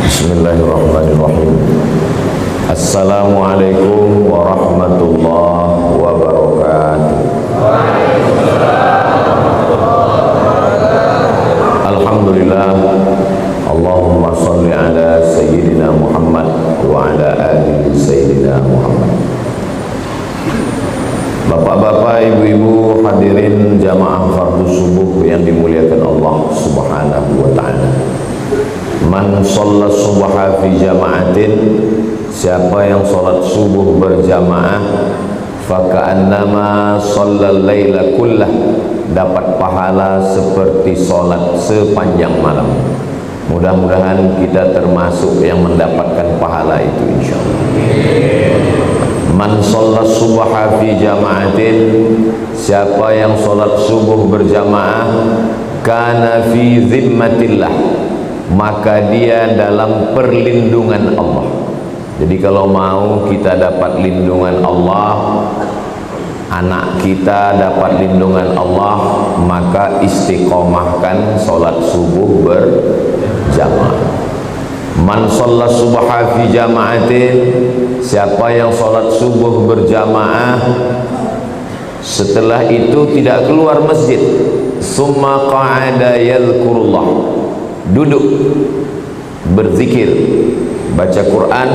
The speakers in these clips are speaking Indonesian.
Bismillahirrahmanirrahim. Assalamualaikum warahmatullahi wabarakatuh. Alhamdulillah. Allahumma salli ala Sayyidina Muhammad wa ala ali Sayyidina Muhammad. Bapak-bapak, ibu-ibu, hadirin jamaah fardu subuh yang dimuliakan Allah Subhanahu wa ta'ala. Man shalla subha fi jama'atin, siapa yang salat subuh berjamaah, faka'annama shallal laila kullah, dapat pahala seperti salat sepanjang malam. Mudah-mudahan kita termasuk yang mendapatkan pahala itu insyaallah. Man shalla subha fi jama'atin, siapa yang salat subuh berjamaah, kana fi zimmatillah, maka dia dalam perlindungan Allah. Jadi kalau mau kita dapat lindungan Allah, anak kita dapat lindungan Allah, maka istiqomahkan salat subuh berjamaah. Man shalla subha fi jama'atin, siapa yang salat subuh berjamaah setelah itu tidak keluar masjid, summa qa'ada yadhkurullah, duduk berzikir, baca Quran,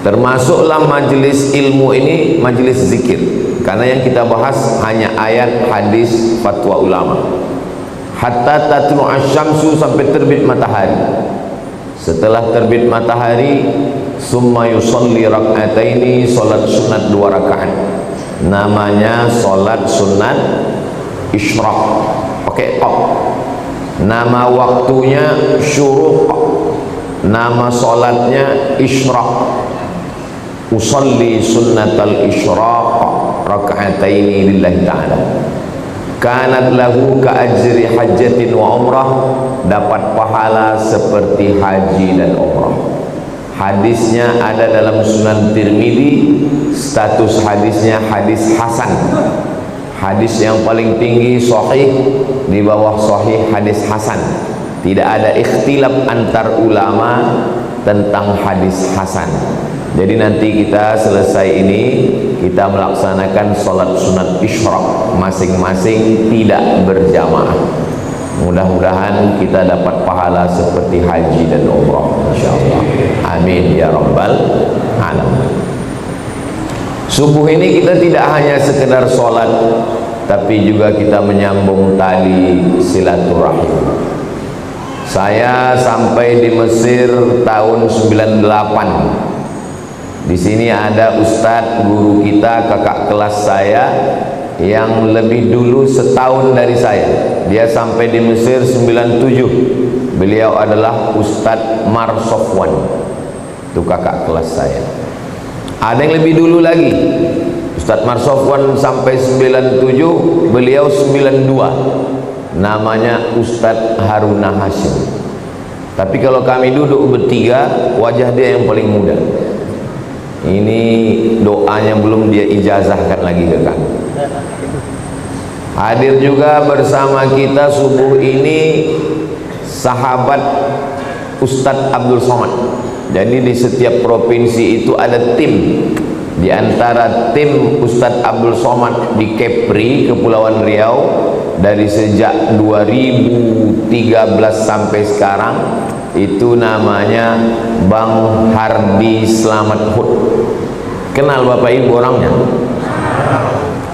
termasuklah majelis ilmu ini majelis zikir, karena yang kita bahas hanya ayat, hadis, fatwa ulama. Hatta tatlu asyamsu, sampai terbit matahari. Setelah terbit matahari, summa yusalli rak'ataini, salat sunat 2 rakaat. Namanya salat sunat isyraq, pakai qaf. Nama waktunya syuruq, nama salatnya isyraq. Usalli sunnatal isyraq rak'ataini lillahi ta'ala. Kanat lahu ka ajri hajjatin wa umrah, dapat pahala seperti haji dan umrah. Hadisnya ada dalam Sunan Tirmidzi, status hadisnya hadis hasan. Hadis yang paling tinggi sahih, di bawah sahih hadis hasan. Tidak ada ikhtilaf antar ulama tentang hadis hasan. Jadi nanti kita selesai ini, kita melaksanakan salat sunat isyraq masing-masing, tidak berjamaah. Mudah-mudahan kita dapat pahala seperti haji dan umrah insyaallah. Amin ya rabbal alamin. Subuh ini kita tidak hanya sekedar sholat, tapi juga kita menyambung tali silaturahim. Saya sampai di Mesir tahun 98. Di sini ada ustadz guru kita, kakak kelas saya yang lebih dulu setahun dari saya. Dia sampai di Mesir 97. Beliau adalah Ustadz Mar Sofwan. Itu kakak kelas saya. Ada yang lebih dulu lagi, Ustadz Mar Sofwan sampai 97, beliau 92. Namanya Ustadz Haruna Hashim. Tapi kalau kami duduk bertiga, wajah dia yang paling muda. Ini doanya belum dia ijazahkan lagi ke kami. Hadir juga bersama kita subuh ini sahabat Ustadz Abdul Somad. Jadi di setiap provinsi itu ada tim. Di antara tim Ustadz Abdul Somad di Kepri, Kepulauan Riau, dari sejak 2013 sampai sekarang, itu namanya Bang Hardi Slamet Hud. Kenal Bapak Ibu orangnya?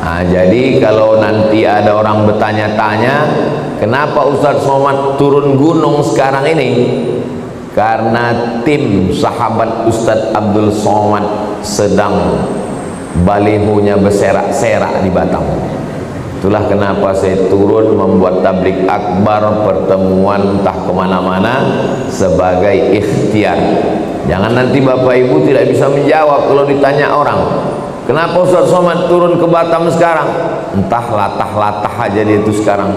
Nah, jadi kalau nanti ada orang bertanya-tanya, kenapa Ustadz Somad turun gunung sekarang ini? Karena tim sahabat Ustadz Abdul Somad sedang balihonya berserak-serak di Batam. Itulah kenapa saya turun membuat tablik akbar, pertemuan entah kemana-mana sebagai ikhtiar. Jangan nanti Bapak Ibu tidak bisa menjawab kalau ditanya orang, kenapa Ustadz Somad turun ke Batam sekarang? Entah latah-latah aja dia itu sekarang.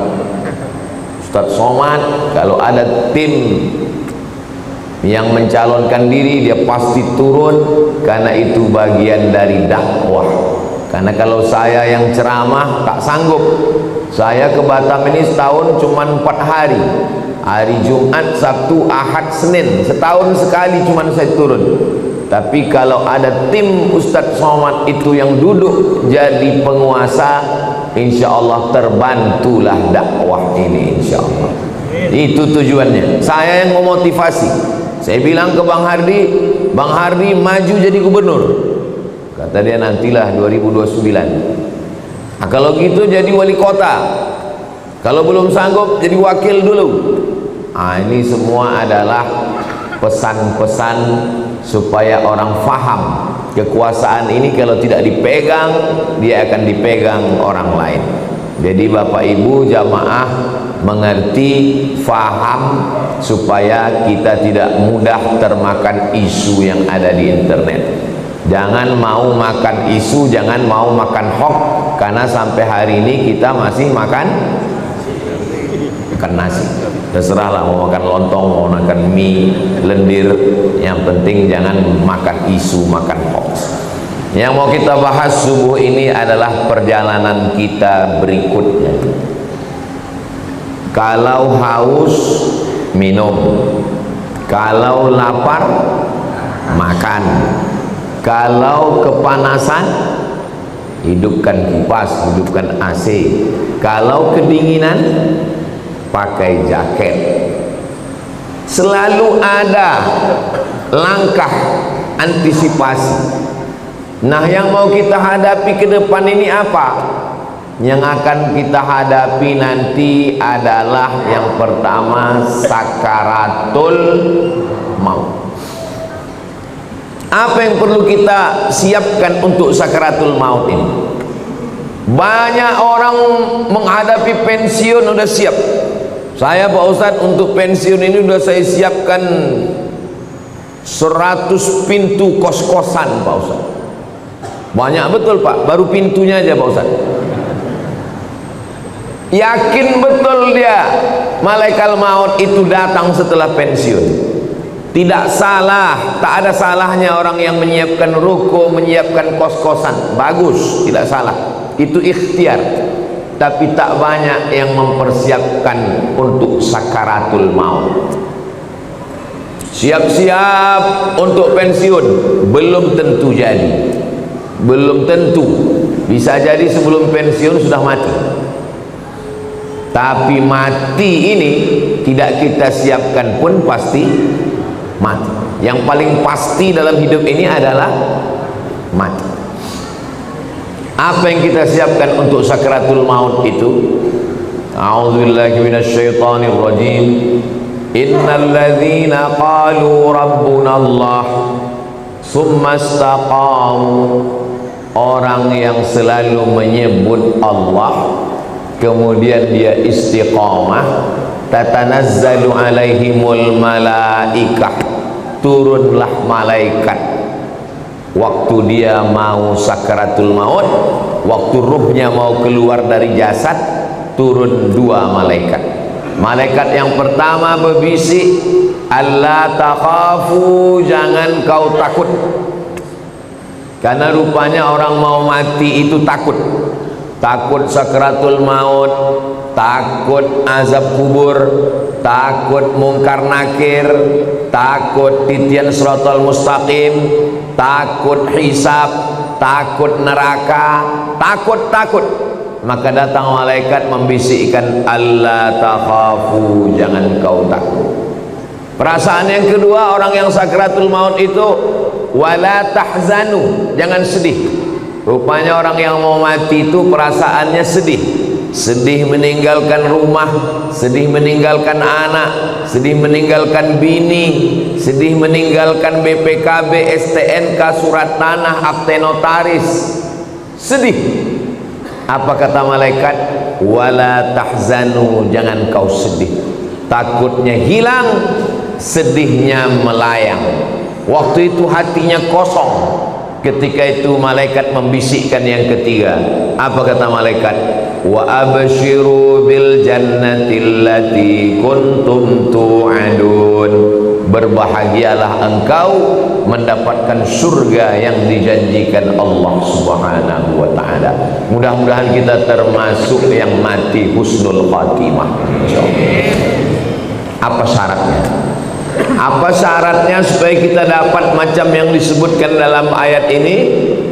Ustadz Somad kalau ada tim yang mencalonkan diri, dia pasti turun, karena itu bagian dari dakwah. Karena kalau saya yang ceramah tak sanggup. Saya ke Batam ini setahun cuma 4 hari. hari Jumat, Sabtu, Ahad, Senin, setahun sekali cuma saya turun. Tapi kalau ada tim Ustadz Somad itu yang duduk jadi penguasa, insya Allah terbantulah dakwah ini, insya Allah. Itu tujuannya. Saya yang memotivasi. Saya bilang ke Bang Hardi maju jadi gubernur. Kata dia nantilah 2029. Nah, kalau gitu jadi wali kota. Kalau belum sanggup jadi wakil dulu. Nah, ini semua adalah pesan-pesan supaya orang faham kekuasaan ini kalau tidak dipegang, dia akan dipegang orang lain. Jadi Bapak Ibu jamaah mengerti, faham, supaya kita tidak mudah termakan isu yang ada di internet. Jangan mau makan isu, jangan mau makan hoax, karena sampai hari ini kita masih makan nasi. Terserahlah mau makan lontong, mau makan mie, lendir, yang penting jangan makan isu, makan hoax. Yang mau kita bahas subuh ini adalah perjalanan kita berikutnya. Kalau haus, minum. Kalau lapar, makan. Kalau kepanasan, hidupkan kipas, hidupkan AC. Kalau kedinginan, pakai jaket. Selalu ada langkah antisipasi. Nah, yang mau kita hadapi ke depan ini apa? Yang akan kita hadapi nanti adalah yang pertama, sakaratul maut. Apa yang perlu kita siapkan untuk sakaratul maut ini? Banyak orang menghadapi pensiun udah siap. Saya Pak Ustadz untuk pensiun ini udah saya siapkan 100 pintu kos-kosan Pak Ustadz. Banyak betul Pak, baru pintunya aja Pak Ustadz. Yakin betul dia malaikat maut itu datang setelah pensiun. Tidak salah, tak ada salahnya orang yang menyiapkan ruko, menyiapkan kos-kosan. Bagus, tidak salah. Itu ikhtiar. Tapi tak banyak yang mempersiapkan untuk sakaratul maut. Siap-siap untuk pensiun, belum tentu jadi. Belum tentu. Bisa jadi sebelum pensiun sudah mati. Tapi mati ini tidak kita siapkan pun pasti mati. Yang paling pasti dalam hidup ini adalah mati. Apa yang kita siapkan untuk sakaratul maut itu? A'udzubillahi minasyaitonir rajim. Innal ladzina qalu rabbuna Allah tsumma istaqamu. Orang yang selalu menyebut Allah kemudian dia istiqamah, tatanazzalu alaihimul malaikah, turunlah malaikat waktu dia mau sakaratul maut, waktu ruhnya mau keluar dari jasad, turun dua malaikat. Malaikat yang pertama berbisik, alla takhafu, jangan kau takut. Karena rupanya orang mau mati itu takut. Takut sakaratul maut, takut azab kubur, takut mungkar nakir, takut titian siratal mustaqim, takut hisab, takut neraka, takut. Maka datang malaikat membisikkan, alla takhafu, jangan kau takut. Perasaan yang kedua orang yang sakaratul maut itu, wala tahzanu, jangan sedih. Rupanya orang yang mau mati itu perasaannya sedih. Sedih meninggalkan rumah, sedih meninggalkan anak, sedih meninggalkan bini, sedih meninggalkan BPKB, STNK, surat tanah, akte notaris. Sedih. Apa kata malaikat? Wala tahzanu, jangan kau sedih. Takutnya hilang, sedihnya melayang. Waktu itu hatinya kosong. Ketika itu malaikat membisikkan yang ketiga. Apa kata malaikat? Wa abshiru bil jannati allati kuntum tu'adun. Berbahagialah engkau mendapatkan surga yang dijanjikan Allah Subhanahu wa taala. Mudah-mudahan kita termasuk yang mati husnul khatimah, insyaallah. Apa syaratnya? Apa syaratnya supaya kita dapat macam yang disebutkan dalam ayat ini?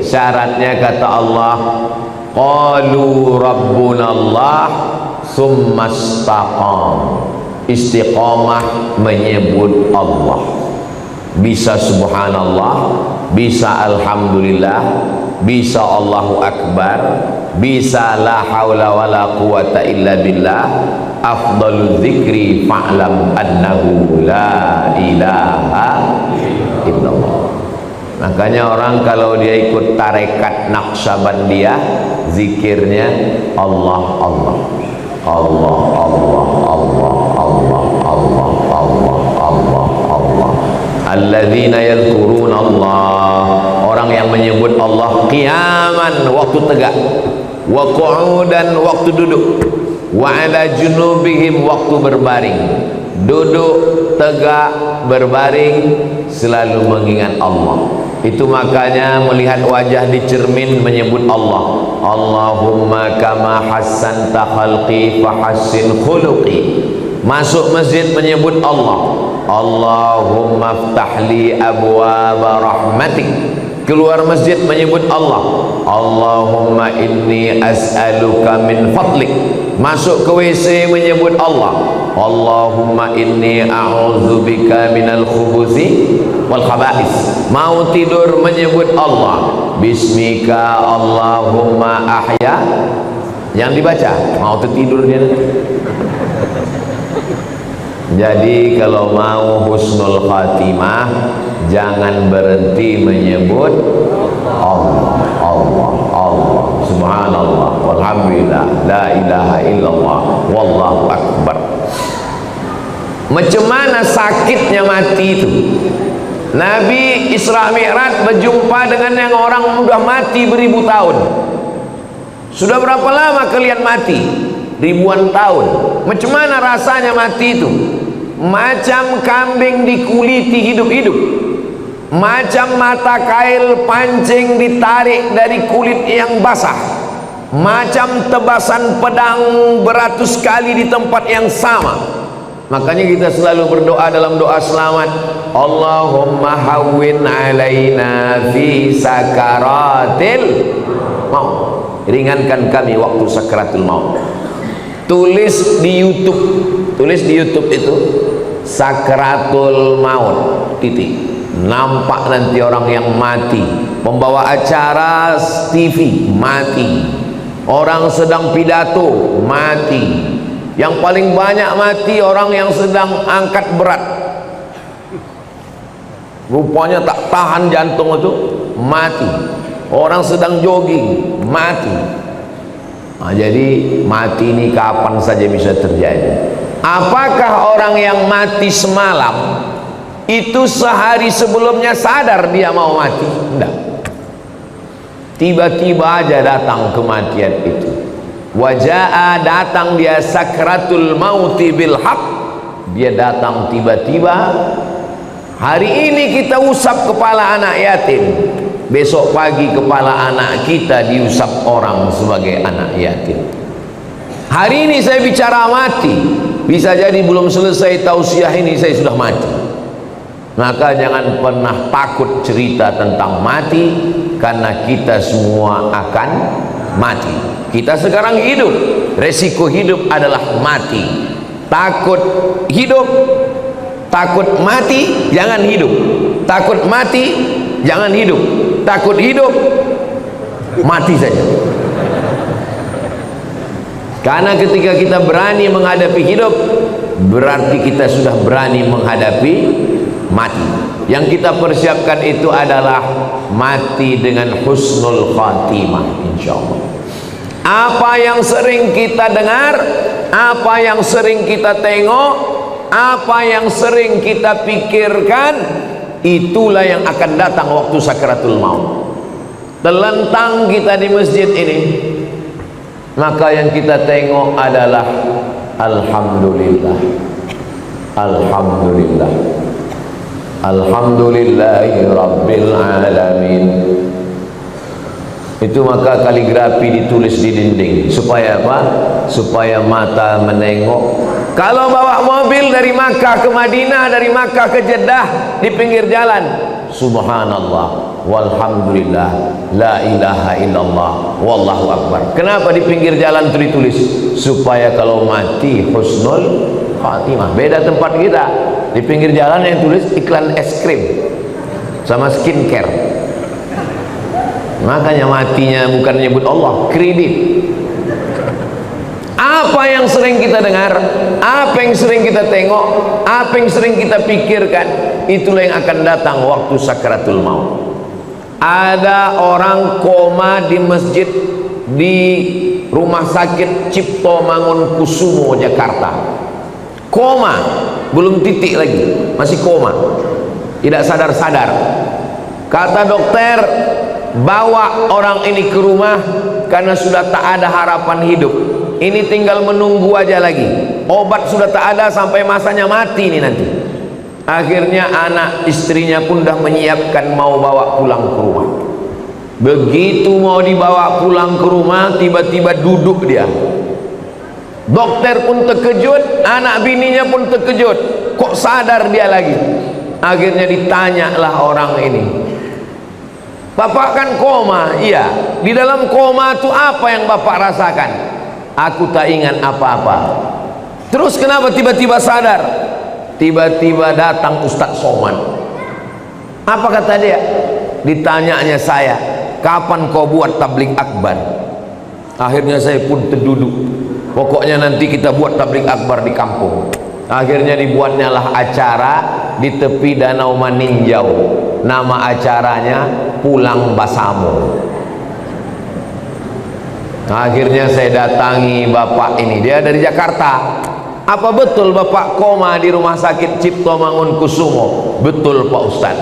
Syaratnya kata Allah, qalu rabbunallah tsumma istaqam. Istiqamah menyebut Allah. Bisa subhanallah, bisa alhamdulillah, bisa Allahu akbar, bisa la haula wala quwata illa billah. Afdalul dzikri fa'lam annahu la ilaha illallah. Makanya orang kalau dia ikut tarekat Naqsabandiyah, zikirnya Allah Allah Allah Allah Allah Allah Allah Allah Allah Allah. Alladzina yadhkuruna Allah, orang yang menyebut Allah qiyaman, waktu tegak, wa qu'udan, waktu duduk, wa ala junubihim, waktu berbaring. Duduk, tegak, berbaring, selalu mengingat Allah. Itu makanya melihat wajah di cermin menyebut Allah. Allahumma kama hassanta khalqi fahassin khuluqi. Masuk masjid menyebut Allah. Allahumma ftahli abwaba rahmatik. Keluar masjid menyebut Allah. Allahumma inni as'aluka min fadlik. Masuk ke WC menyebut Allah. Allahumma inni a'udzubika minal khubuthi wal khaba'is. Mau tidur menyebut Allah. Bismika Allahumma ahya. Yang dibaca mau tertidur dia. Jadi kalau mau husnul khatimah, jangan berhenti menyebut Allah Allah Allah, subhanallah walhamdulillah la ilaha illallah wallahu akbar. Macam mana sakitnya mati itu? Nabi Isra Mi'raj berjumpa dengan yang orang sudah mati beribu tahun. Sudah berapa lama kalian mati? Ribuan tahun. Macam mana rasanya mati itu? Macam kambing dikuliti hidup-hidup, macam mata kail pancing ditarik dari kulit yang basah, macam tebasan pedang beratus kali di tempat yang sama. Makanya kita selalu berdoa dalam doa selamat, Allahumma hawwin alaina fi sakaratil maut. Ringankan kami waktu sakaratul maut. Tulis di YouTube itu sakratul maut titik. Nampak nanti orang yang mati, pembawa acara TV mati, orang sedang pidato mati, yang paling banyak mati orang yang sedang angkat berat, rupanya tak tahan jantung itu mati, orang sedang jogging mati. Nah, jadi mati ini kapan saja bisa terjadi. Apakah orang yang mati semalam itu sehari sebelumnya sadar dia mau mati? Tidak. Tiba-tiba aja datang kematian itu. Wajaa, datang dia sakratul mauti bil haq. Dia datang tiba-tiba. Hari ini kita usap kepala anak yatim, besok pagi kepala anak kita diusap orang sebagai anak yatim. Hari ini saya bicara mati, bisa jadi belum selesai tausiah ini saya sudah mati. Maka jangan pernah takut cerita tentang mati, karena kita semua akan mati. Kita sekarang hidup, resiko hidup adalah mati. Takut hidup, takut mati, jangan hidup. Takut mati, jangan hidup. Takut hidup, mati saja. Karena ketika kita berani menghadapi hidup, berarti kita sudah berani menghadapi mati. Yang kita persiapkan itu adalah mati dengan husnul khatimah, insyaallah. Apa yang sering kita dengar, apa yang sering kita tengok, apa yang sering kita pikirkan, itulah yang akan datang waktu sakaratul maut. Terlentang kita di masjid ini, maka yang kita tengok adalah alhamdulillah, alhamdulillah, alhamdulillahi rabbil alamin. Itu maka kaligrafi ditulis di dinding. Supaya apa? Supaya mata menengok, Kalau bawa mobil dari Makkah ke Madinah, dari Makkah ke Jeddah, di pinggir jalan, subhanallah walhamdulillah la ilaha illallah wallahu akbar. Kenapa di pinggir jalan itu ditulis? Supaya kalau mati husnul khatimah. Beda tempat kita, di pinggir jalan yang tulis iklan es krim sama skincare. Makanya matinya bukan nyebut Allah, kredit. Apa yang sering kita dengar, apa yang sering kita tengok, apa yang sering kita pikirkan, itulah yang akan datang waktu sakaratul maut. Ada orang koma di masjid di Rumah Sakit Cipto Mangunkusumo Jakarta. Koma, belum titik lagi, masih koma, tidak sadar-sadar. Kata dokter, bawa orang ini ke rumah karena sudah tak ada harapan hidup. Ini tinggal menunggu aja lagi. Obat sudah tak ada, sampai masanya mati ini nanti. Akhirnya anak istrinya pun dah menyiapkan mau bawa pulang ke rumah. Begitu mau dibawa pulang ke rumah, tiba-tiba duduk dia. Dokter pun terkejut, anak bininya pun terkejut. Kok sadar dia lagi? Akhirnya ditanyalah orang ini, "Bapak kan koma?" "Iya." "Di dalam koma itu apa yang Bapak rasakan?" "Aku tak ingat apa-apa." "Terus kenapa tiba-tiba sadar?" "Tiba-tiba datang Ustadz Somad." "Apa kata dia?" Ditanyanya saya, "Kapan kau buat tablik akbar?" Akhirnya saya pun terduduk. Pokoknya nanti kita buat tablik akbar di kampung. Akhirnya dibuatnya lah acara di tepi Danau Maninjau. Nama acaranya Pulang Basamo. Akhirnya saya datangi bapak ini, dia dari Jakarta. "Apa betul bapak koma di Rumah Sakit Cipto Mangunkusumo?" "Betul Pak Ustaz."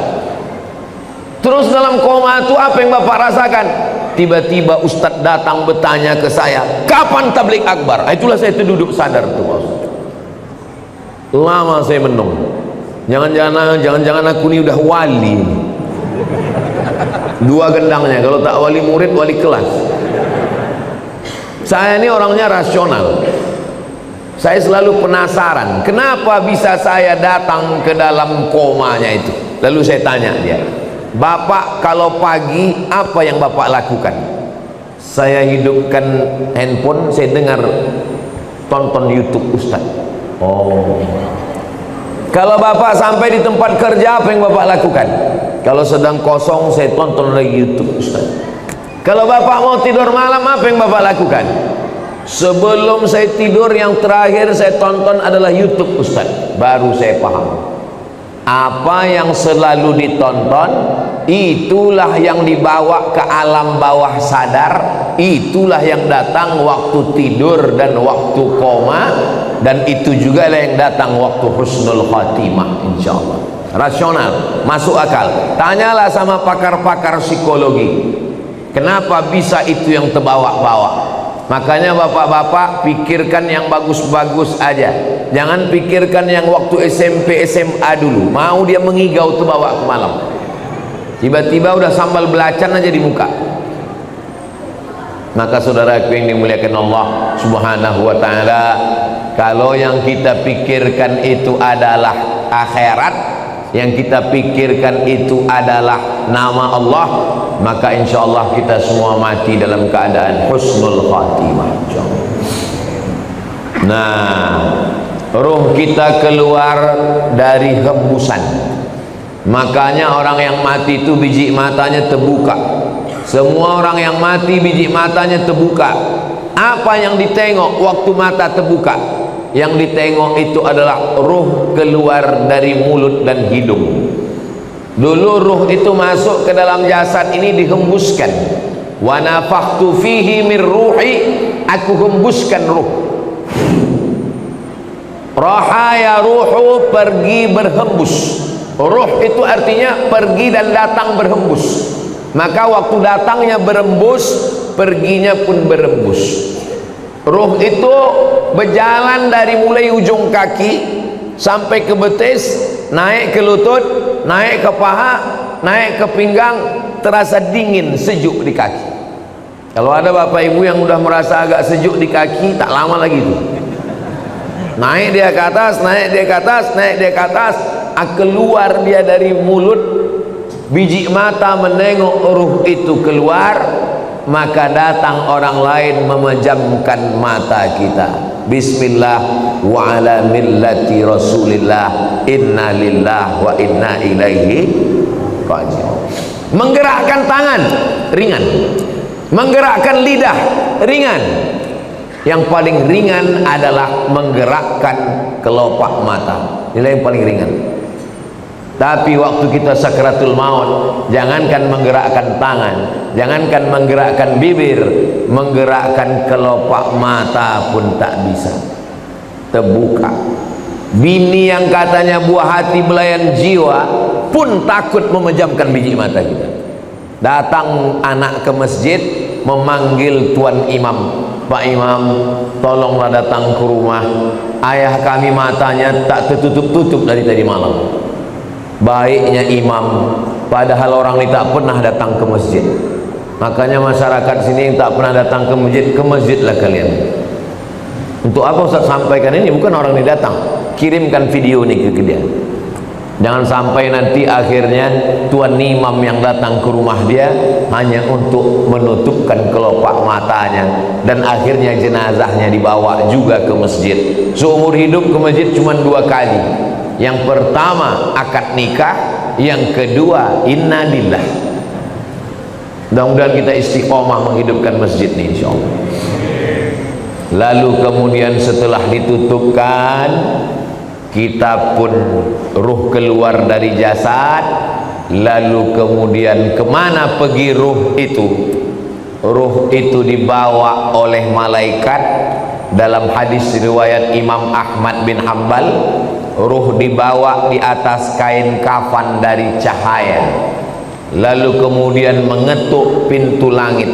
"Terus dalam koma itu apa yang bapak rasakan?" "Tiba-tiba Ustaz datang bertanya ke saya, 'Kapan tablik akbar?' Itulah saya terduduk sadar tuh Pak Ustaz. Lama saya menung. Jangan-jangan aku ini udah wali. Dua gendangnya, kalau tak wali murid, wali kelas. Saya ini orangnya rasional. Saya selalu penasaran, kenapa bisa saya datang ke dalam komanya itu. Lalu saya tanya dia, "Bapak kalau pagi apa yang Bapak lakukan?" Saya hidupkan handphone, saya dengar tonton YouTube Ustaz. "Oh." "Kalau Bapak sampai di tempat kerja apa yang Bapak lakukan?" "Kalau sedang kosong saya tonton lagi YouTube Ustaz." "Kalau Bapak mau tidur malam apa yang Bapak lakukan?" "Sebelum saya tidur yang terakhir saya tonton adalah YouTube Ustaz." Baru saya paham, apa yang selalu ditonton itulah yang dibawa ke alam bawah sadar, itulah yang datang waktu tidur dan waktu koma, dan itu juga lah yang datang waktu husnul khatimah insyaallah. Rasional, masuk akal. Tanyalah sama pakar-pakar psikologi, kenapa bisa itu yang terbawa-bawa. Makanya bapak-bapak pikirkan yang bagus-bagus aja, jangan pikirkan yang waktu SMP SMA dulu. Mau dia mengigau tuh bawa ke malam, tiba-tiba udah sambal belacan aja di muka. Maka saudaraku yang dimuliakan Allah subhanahu wa ta'ala, kalau yang kita pikirkan itu adalah akhirat, yang kita pikirkan itu adalah nama Allah, maka insya Allah kita semua mati dalam keadaan husnul khatimah. Nah, ruh kita keluar dari hembusan. Makanya orang yang mati itu biji matanya terbuka. Semua orang yang mati biji matanya terbuka. Apa yang ditengok waktu mata terbuka? Yang ditengok itu adalah ruh keluar dari mulut dan hidung. Dulu ruh itu masuk ke dalam jasad ini dihembuskan. Wa nafakhtu fihi min ruhi, aku hembuskan ruh. Rahaya ruhu, pergi berhembus. Ruh itu artinya pergi dan datang berhembus. Maka waktu datangnya berembus, perginya pun berembus. Ruh itu berjalan dari mulai ujung kaki sampai ke betis, naik ke lutut, naik ke paha, naik ke pinggang, terasa dingin, sejuk di kaki. Kalau ada bapak ibu yang udah merasa agak sejuk di kaki, tak lama lagi itu. naik dia ke atas, naik dia ke atas, naik dia ke atas, keluar dia dari mulut, biji mata menengok ruh itu keluar, maka datang orang lain memejamkan mata kita. Bismillah wa ala millati Rasulillah, inna lillah wa inna ilaihi raji'un. Menggerakkan tangan ringan, menggerakkan lidah ringan. Yang paling ringan adalah menggerakkan kelopak mata. Inilah yang paling ringan. Tapi waktu kita sakratul maut, jangankan menggerakkan tangan, jangankan menggerakkan bibir, menggerakkan kelopak mata pun tak bisa. Terbuka. Bini yang katanya buah hati belayan jiwa pun takut memejamkan biji mata kita. Datang anak ke masjid memanggil tuan imam, Pak Imam, tolonglah datang ke rumah, ayah kami matanya tak tertutup-tutup dari tadi malam. Baiknya imam, padahal orang ini tak pernah datang ke masjid. Makanya masyarakat sini yang tak pernah datang ke masjidlah kalian. Untuk apa Ustaz sampaikan ini? Bukan orang ini datang, kirimkan video ini ke dia. Jangan sampai nanti akhirnya tuan imam yang datang ke rumah dia hanya untuk menutupkan kelopak matanya, dan akhirnya jenazahnya dibawa juga ke masjid. Seumur hidup ke masjid cuma 2 kali. Yang pertama akad nikah, yang kedua inna lillah. Mudah-mudahan kita istiqomah menghidupkan masjid ini insyaallah. Lalu kemudian setelah ditutupkan, kita pun ruh keluar dari jasad. Lalu kemudian kemana pergi ruh itu? Ruh itu dibawa oleh malaikat. Dalam hadis riwayat Imam Ahmad bin Hanbal, ruh dibawa di atas kain kafan dari cahaya, lalu kemudian mengetuk pintu langit.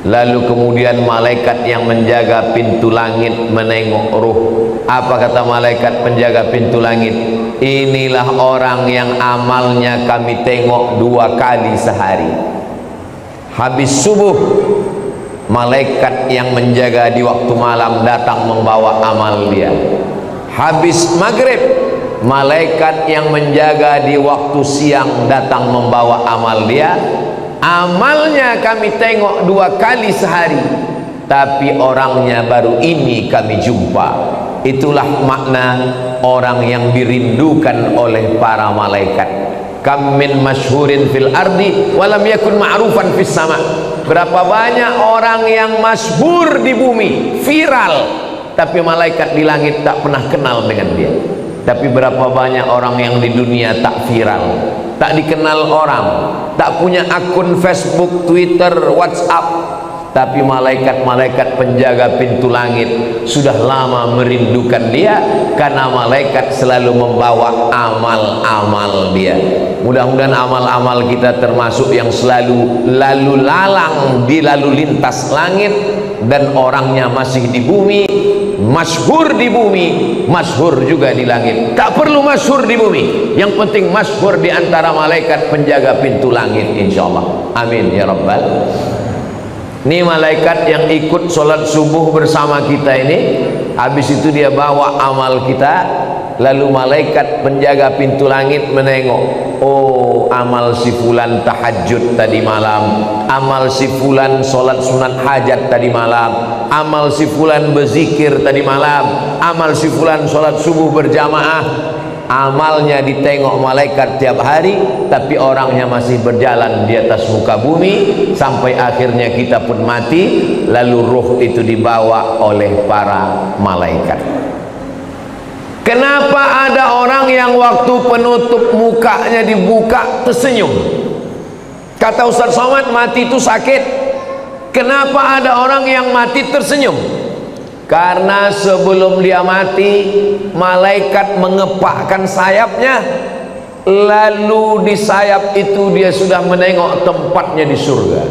Lalu kemudian malaikat yang menjaga pintu langit menengok ruh. Apa kata malaikat penjaga pintu langit? Inilah orang yang amalnya kami tengok 2 kali sehari. Habis subuh, malaikat yang menjaga di waktu malam datang membawa amal dia. Habis maghrib, malaikat yang menjaga di waktu siang datang membawa amal dia. Amalnya kami tengok 2 kali sehari, tapi orangnya baru ini kami jumpa. Itulah makna orang yang dirindukan oleh para malaikat. Kam min masyhurin fil ardi walam yakun ma'rufan fis sama. Berapa banyak orang yang masyhur di bumi, viral, tapi malaikat di langit tak pernah kenal dengan dia. Tapi berapa banyak orang yang di dunia tak viral, tak dikenal orang, tak punya akun Facebook, Twitter, WhatsApp, tapi malaikat-malaikat penjaga pintu langit sudah lama merindukan dia, karena malaikat selalu membawa amal-amal dia. Mudah-mudahan amal-amal kita termasuk yang selalu lalu lalang di lalu lintas langit, dan orangnya masih di bumi, masyhur di bumi, masyhur juga di langit. Tak perlu masyhur di bumi, yang penting masyhur di antara malaikat penjaga pintu langit insyaallah. Amin ya rabbal. Ini malaikat yang ikut sholat subuh bersama kita ini, habis itu dia bawa amal kita. Lalu malaikat penjaga pintu langit menengok, oh amal si fulan tahajud tadi malam, amal si fulan sholat sunat hajat tadi malam, amal si fulan berzikir tadi malam, amal si fulan sholat subuh berjamaah. Amalnya ditengok malaikat tiap hari, tapi orangnya masih berjalan di atas muka bumi sampai akhirnya kita pun mati. Lalu ruh itu dibawa oleh para malaikat. Kenapa ada orang yang waktu penutup mukanya dibuka tersenyum? Kata Ustaz Somad, mati itu sakit. Kenapa ada orang yang mati tersenyum? Karena sebelum dia mati, malaikat mengepakkan sayapnya, lalu di sayap itu dia sudah menengok tempatnya di surga.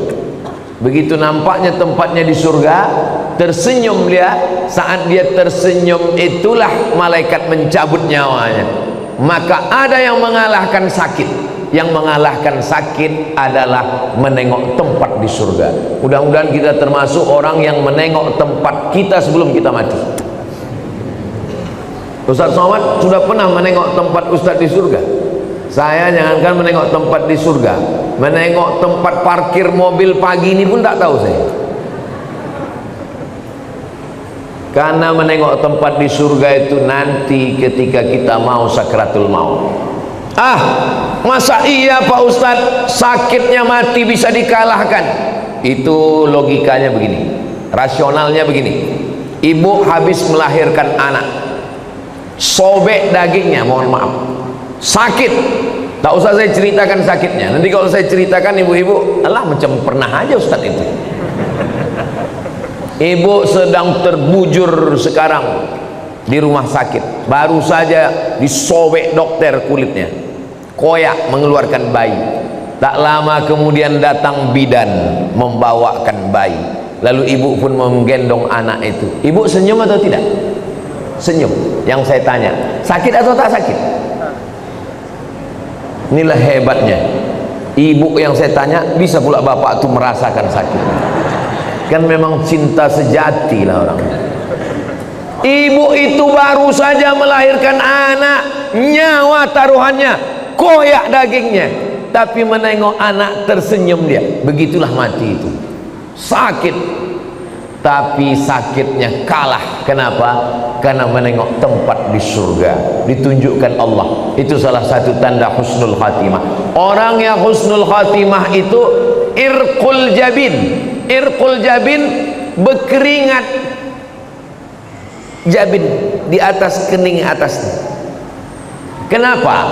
Begitu nampaknya tempatnya di surga, tersenyum dia. Saat dia tersenyum itulah malaikat mencabut nyawanya. Maka ada yang mengalahkan sakit. Yang mengalahkan sakit adalah menengok tempat di surga. Mudah-mudahan kita termasuk orang yang menengok tempat kita sebelum kita mati. Ustaz Somad sudah pernah menengok tempat Ustaz di surga? Saya jangankan menengok tempat di surga, menengok tempat parkir mobil pagi ini pun tak tahu saya. Karena menengok tempat di surga itu nanti ketika kita mau sakratul maut. Masa iya Pak Ustadz sakitnya mati bisa dikalahkan? Itu logikanya begini, rasionalnya begini. Ibu habis melahirkan anak, sobek dagingnya, mohon maaf, sakit. Tak usah saya ceritakan sakitnya, nanti kalau saya ceritakan ibu-ibu, alah macam pernah aja Ustadz itu. Ibu sedang terbujur sekarang di rumah sakit, baru saja disobek dokter kulitnya, koyak mengeluarkan bayi. Tak lama kemudian datang bidan membawakan bayi, lalu ibu pun menggendong anak itu. Ibu senyum atau tidak? Senyum. Yang saya tanya, sakit atau tak sakit? Inilah hebatnya ibu yang saya tanya, bisa pula bapak itu merasakan sakit. Kan memang cinta sejati lah orang. Ibu itu baru saja melahirkan anak, nyawa taruhannya, koyak dagingnya, tapi menengok anak tersenyum dia. Begitulah mati itu, sakit, tapi sakitnya kalah. Kenapa? Karena menengok tempat di surga, ditunjukkan Allah. Itu salah satu tanda husnul khatimah. Orang yang husnul khatimah itu irqul jabin. Irqul jabin, berkeringat jabin di atas kening atasnya. Kenapa?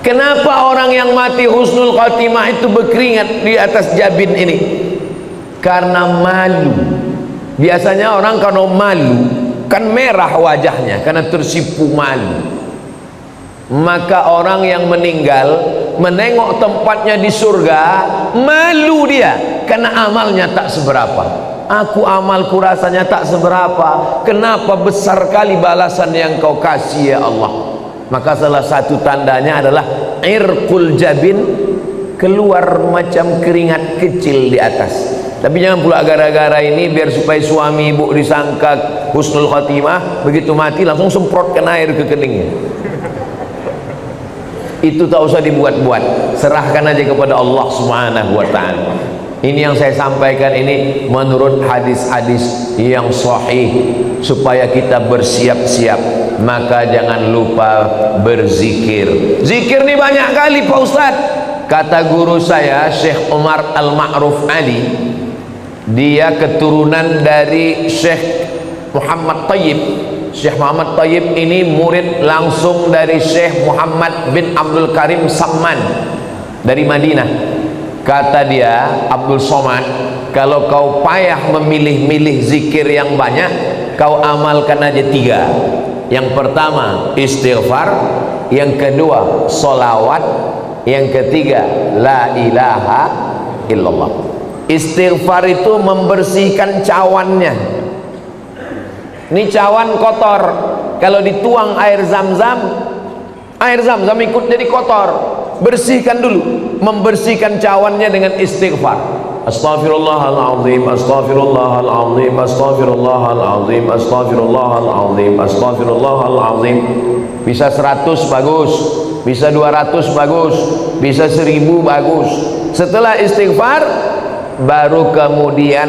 Kenapa orang yang mati husnul khatimah itu berkeringat di atas jabin ini? Karena malu. Biasanya orang kalau malu kan merah wajahnya karena tersipu malu. Maka orang yang meninggal menengok tempatnya di surga, malu dia karena amalnya tak seberapa. Aku amalku rasanya tak seberapa, kenapa besar kali balasan yang kau kasih ya Allah. Maka salah satu tandanya adalah irqul jabin, keluar macam keringat kecil di atas. Tapi jangan pula gara-gara ini biar supaya suami ibu disangka husnul khatimah, begitu mati langsung semprotkan air ke keningnya. Itu tak usah dibuat-buat, serahkan aja kepada Allah Subhanahu wa ta'ala. Ini yang saya sampaikan ini menurut hadis-hadis yang sahih, supaya kita bersiap-siap. Maka jangan lupa berzikir. Zikir ini banyak kali Pak Ustadz. Kata guru saya Syekh Umar Al-Ma'ruf Ali, dia keturunan dari Syekh Muhammad Tayyib. Syekh Muhammad Tayyib ini murid langsung dari Syekh Muhammad bin Abdul Karim Samman dari Madinah. Kata dia, Abdul Somad, kalau kau payah memilih-milih zikir yang banyak, kau amalkan aja 3. Yang pertama istighfar, yang kedua solawat, yang ketiga la ilaha illallah. Istighfar itu membersihkan cawannya. Ini cawan kotor, kalau dituang air zam-zam ikut jadi kotor. Bersihkan dulu, membersihkan cawannya dengan istighfar. Astaghfirullahaladzim, astaghfirullahaladzim, astaghfirullahaladzim, astaghfirullahaladzim, astaghfirullahaladzim. Bisa 100 bagus, bisa 200 bagus, bisa 1000 bagus. Setelah istighfar baru kemudian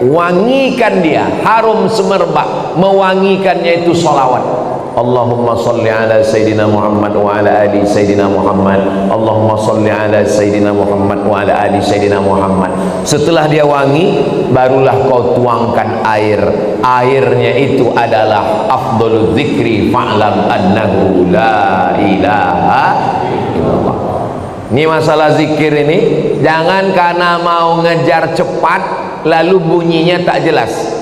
wangikan dia, harum semerbak, mewangikannya itu salawat. Allahumma salli ala Sayyidina Muhammad wa ala ali Sayyidina Muhammad. Allahumma salli ala Sayyidina Muhammad wa ala ali Sayyidina Muhammad. Setelah dia wangi, barulah kau tuangkan air. Airnya itu adalah afdhalul dzikri fa'lam annahu la ilaha illallah. Ini masalah zikir ini, jangan karena mau ngejar cepat lalu bunyinya tak jelas.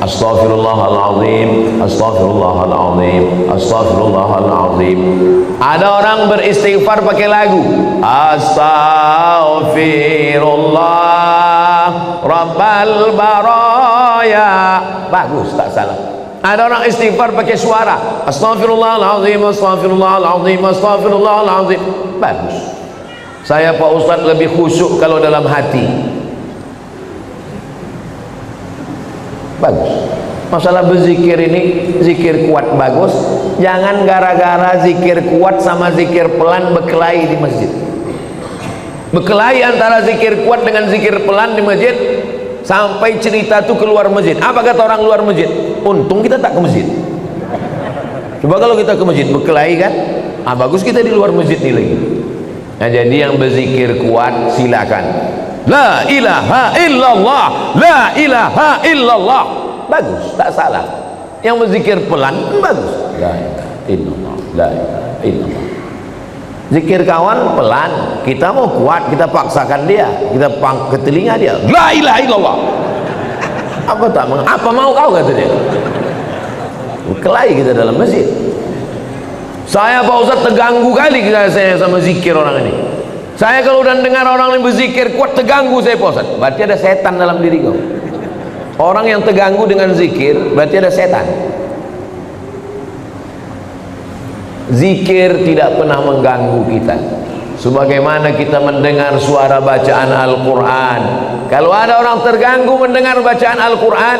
Astaghfirullahaladzim, astaghfirullahaladzim, astaghfirullahaladzim. Ada orang beristighfar pakai lagu, astaghfirullah rabbal baraya. Bagus, tak salah. Ada orang istighfar pakai suara, astaghfirullahaladzim, astaghfirullahaladzim, astaghfirullahaladzim. Bagus. Saya Pak Ustadz lebih khusyuk kalau dalam hati. bagus. Masalah berzikir ini, zikir kuat bagus, jangan gara-gara zikir kuat sama zikir pelan berkelahi di masjid. Berkelahi antara zikir kuat dengan zikir pelan di masjid, sampai cerita itu keluar masjid. Apa kata orang luar masjid? Untung kita tak ke masjid. Coba kalau kita ke masjid berkelahi kan, bagus kita di luar masjid nih lagi. Nah, jadi yang berzikir kuat silakan. La ilaha illallah, la ilaha illallah, bagus, tak salah. Yang berzikir pelan bagus. La ilaha illallah, la ilaha illallah. Zikir kawan pelan, kita mau kuat, kita paksakan dia, kita ke telinga dia. La ilaha illallah. Apa mau kau, kata dia. Berkelahi kita dalam masjid. Saya Pak Ustaz terganggu kali saya sama zikir orang ini. Saya kalau udah dengar orang yang berzikir kuat terganggu saya Pak Ustaz. Berarti ada setan dalam diri kau. Orang yang terganggu dengan zikir berarti ada setan. Zikir tidak pernah mengganggu kita. Sebagaimana kita mendengar suara bacaan Al-Quran. Kalau ada orang terganggu mendengar bacaan Al-Quran,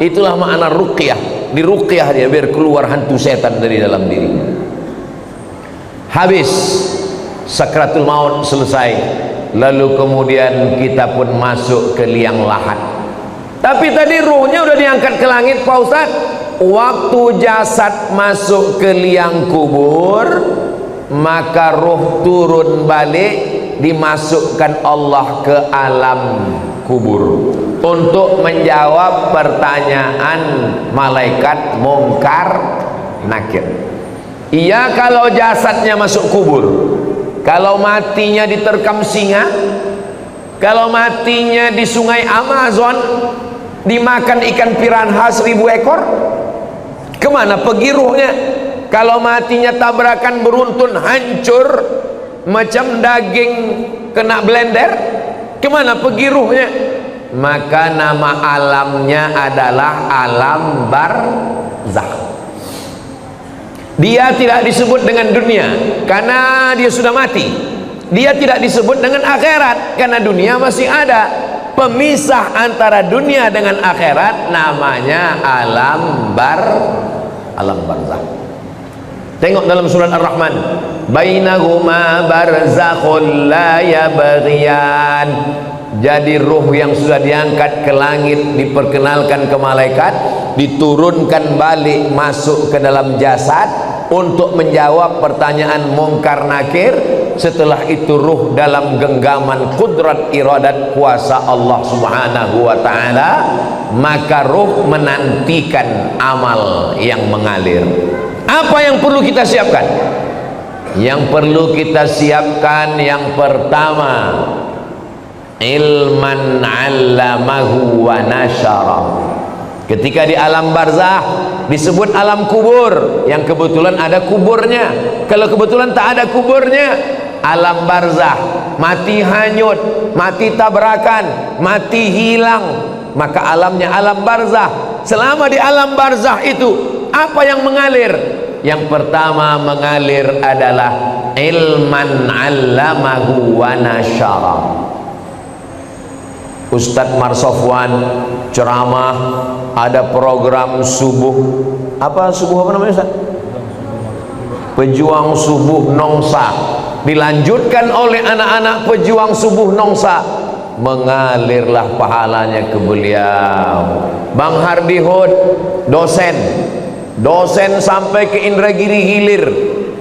itulah makna ruqyah. Di ruqyah dia biar keluar hantu setan dari dalam dirinya. Habis sakratul maut selesai, lalu kemudian kita pun masuk ke liang lahat. Tapi tadi ruhnya udah diangkat ke langit Pak Ustaz. Waktu jasad masuk ke liang kubur, maka ruh turun balik, dimasukkan Allah ke alam kubur untuk menjawab pertanyaan malaikat Munkar Nakir. Iya, kalau jasadnya masuk kubur, kalau matinya diterkam singa, kalau matinya di sungai Amazon, dimakan ikan piranha 1000 ekor, kemana pergi ruhnya? Kalau matinya tabrakan beruntun hancur macam daging kena blender, kemana pergi ruhnya? Maka nama alamnya adalah alam barzakh. Dia tidak disebut dengan dunia karena dia sudah mati. Dia tidak disebut dengan akhirat karena dunia masih ada. Pemisah antara dunia dengan akhirat namanya alam barzakh. Tengok dalam surat Ar-Rahman, bainahuma barzakhul la yabghiyan. Jadi ruh yang sudah diangkat ke langit diperkenalkan ke malaikat, diturunkan balik masuk ke dalam jasad untuk menjawab pertanyaan Munkar Nakir. Setelah itu ruh dalam genggaman kudrat iradat kuasa Allah Subhanahu wa ta'ala, maka ruh menantikan amal yang mengalir. Apa yang perlu kita siapkan? Yang perlu kita siapkan yang pertama, ilman 'allamahu wa nasyara. Ketika di alam barzah disebut alam kubur, yang kebetulan ada kuburnya. Kalau kebetulan tak ada kuburnya, alam barzah, mati hanyut, mati tabrakan, mati hilang, maka alamnya alam barzah. Selama di alam barzah itu apa yang mengalir? Yang pertama mengalir adalah ilman 'allamahu wa nasyara. Ustadz Marsofwan ceramah, ada program subuh, apa subuh apa namanya Ustaz? Pejuang Subuh Nongsa, dilanjutkan oleh anak-anak pejuang subuh Nongsa, mengalirlah pahalanya ke beliau. Bang Hardi Hud dosen sampai ke Indragiri Hilir,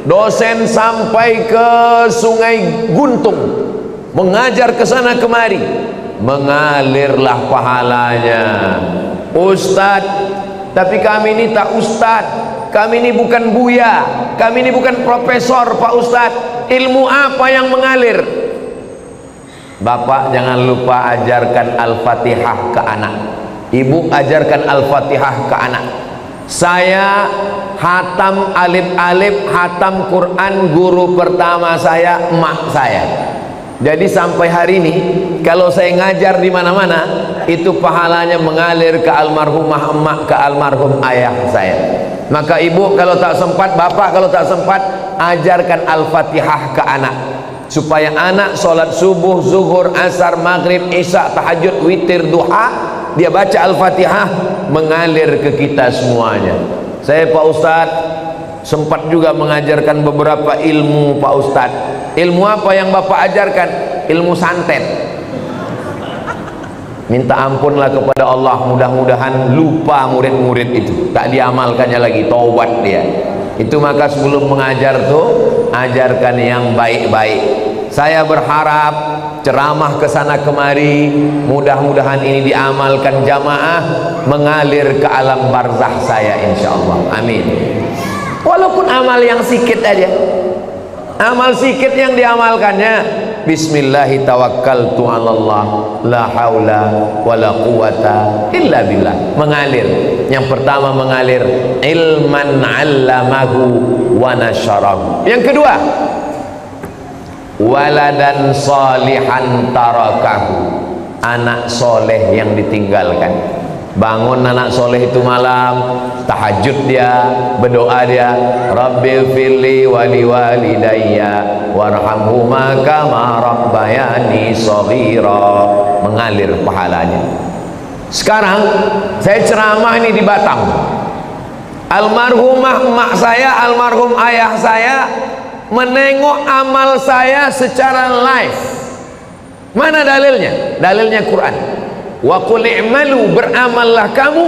dosen sampai ke Sungai Guntung, mengajar ke sana kemari, mengalirlah pahalanya. Ustadz, tapi kami ini tak ustadz, kami ini bukan buya, kami ini bukan profesor Pak Ustadz, ilmu apa yang mengalir? Bapak jangan lupa ajarkan Al-Fatihah ke anak, ibu ajarkan Al-Fatihah ke anak. Saya hatam alif-alif, hatam Quran, guru pertama saya emak saya. Jadi sampai hari ini kalau saya ngajar di mana-mana, itu pahalanya mengalir ke almarhumah emak, ke almarhum ayah saya. Maka ibu kalau tak sempat, bapak kalau tak sempat, ajarkan Al-Fatihah ke anak, supaya anak sholat subuh, zuhur, asar, maghrib, isya, tahajud, witir, duha, dia baca Al-Fatihah, mengalir ke kita semuanya. Saya Pak Ustadz sempat juga mengajarkan beberapa ilmu Pak Ustadz. Ilmu apa yang Bapak ajarkan? Ilmu santet. Minta ampunlah kepada Allah, mudah-mudahan lupa murid-murid itu, tak diamalkannya lagi, taubat dia. Itu maka sebelum mengajar tuh ajarkan yang baik-baik. Saya berharap ceramah ke sana kemari, mudah-mudahan ini diamalkan jamaah, mengalir ke alam barzah saya insyaallah. Amin. Walaupun amal yang sikit aja, amal sikit yang diamalkannya. Bismillahi tawakkaltu 'alallah la haula wala quwata illa billah. Mengalir. Yang pertama mengalir ilman 'allamahu wa nasyarahu. Yang kedua, waladan salihan tarakahu, anak soleh yang ditinggalkan. Bangun anak soleh itu malam, tahajud dia, berdoa dia, Rabbil firli wali walidayya warhamhuma kama rabbayani shaghira. Mengalir pahalanya. Sekarang saya ceramah ini di Batam. Almarhumah emak saya, almarhum ayah saya menengok amal saya secara live. Mana dalilnya? Dalilnya Quran. Wa qul i'malu, beramallah kamu,